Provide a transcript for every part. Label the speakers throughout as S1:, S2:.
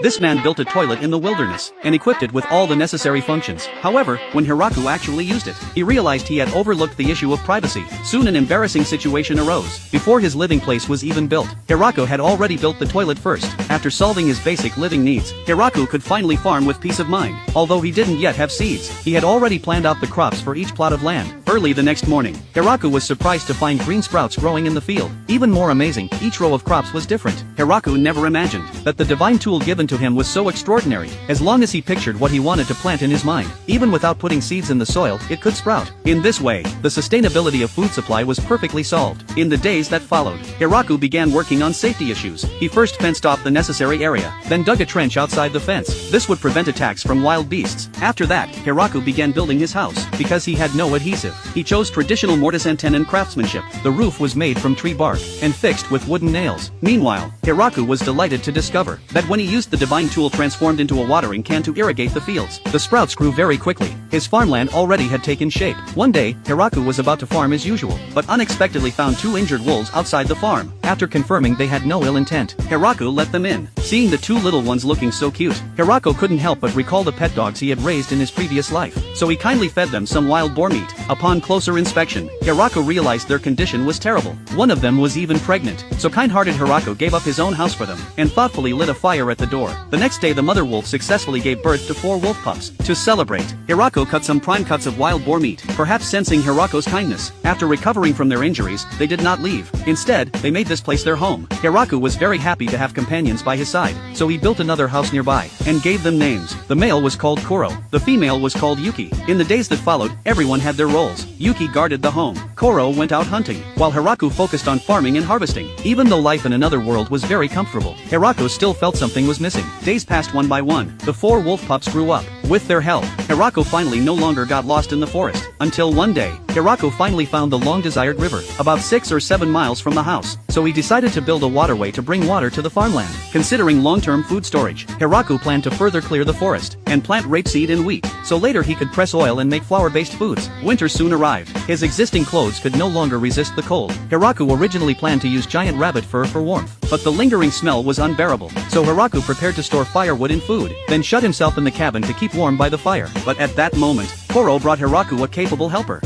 S1: This man built a toilet in the wilderness, and equipped it with all the necessary functions. However, when Hiraku actually used it, he realized he had overlooked the issue of privacy. Soon an embarrassing situation arose. Before his living place was even built, Hiraku had already built the toilet first. After solving his basic living needs, Hiraku could finally farm with peace of mind. Although he didn't yet have seeds, he had already planned out the crops for each plot of land. Early the next morning, Hiraku was surprised to find green sprouts growing in the field. Even more amazing, each row of crops was different. Hiraku never imagined that the divine tool given to him was so extraordinary. As long as he pictured what he wanted to plant in his mind, even without putting seeds in the soil, it could sprout. In this way, the sustainability of food supply was perfectly solved. In the days that followed, Hiraku began working on safety issues. He first fenced off the necessary area, then dug a trench outside the fence. This would prevent attacks from wild beasts. After that, Hiraku began building his house. Because he had no adhesive, he chose traditional mortise and tenon craftsmanship. The roof was made from tree bark and fixed with wooden nails. Meanwhile, Hiraku was delighted to discover that when he used the divine tool transformed into a watering can to irrigate the fields, the sprouts grew very quickly. His farmland already had taken shape. One day, Hiraku was about to farm as usual, but unexpectedly found two injured wolves outside the farm. After confirming they had no ill intent, Hiraku let them in. Seeing the two little ones looking so cute, Hiraku couldn't help but recall the pet dogs he had raised in his previous life, so he kindly fed them some wild boar meat. Upon closer inspection, Hiraku realized their condition was terrible. One of them was even pregnant, so kind-hearted Hiraku gave up his own house for them, and thoughtfully lit a fire at the door. The next day the mother wolf successfully gave birth to 4 wolf pups. To celebrate, Hiraku cut some prime cuts of wild boar meat, perhaps sensing Hiraku's kindness. After recovering from their injuries, they did not leave. Instead, they made this place their home. Hiraku was very happy to have companions by his side, so he built another house nearby, and gave them names. The male was called Koro, the female was called Yuki. In the days that followed, everyone had their roles. Yuki guarded the home, Koro went out hunting, while Hiraku focused on farming and harvesting. Even though life in another world was very comfortable, Hiraku still felt something was missing. Days passed one by one. The 4 wolf pups grew up. With their help, Hiraku finally no longer got lost in the forest. Until one day, Hiraku finally found the long-desired river, about 6 or 7 miles from the house. So he decided to build a waterway to bring water to the farmland. Considering long-term food storage, Hiraku planned to further clear the forest, and plant rapeseed and wheat, so later he could press oil and make flour-based foods. Winter soon arrived. His existing clothes could no longer resist the cold. Hiraku originally planned to use giant rabbit fur for warmth, but the lingering smell was unbearable. So Hiraku prepared to store firewood and food, then shut himself in the cabin to keep warm by the fire. But at that moment, Koro brought Hiraku a capable helper.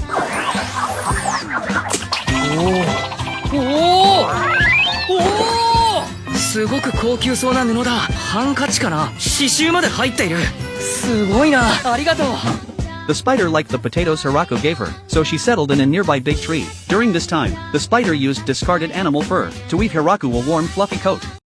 S2: すごく高級そうな布だ。ハンカチかな。刺繍まで入っている。すごいな。ありがとう。
S1: The spider liked the potatoes Hiraku gave her, so she settled in a nearby big tree. During this time, the spider used discarded animal fur to weave Hiraku a warm fluffy coat.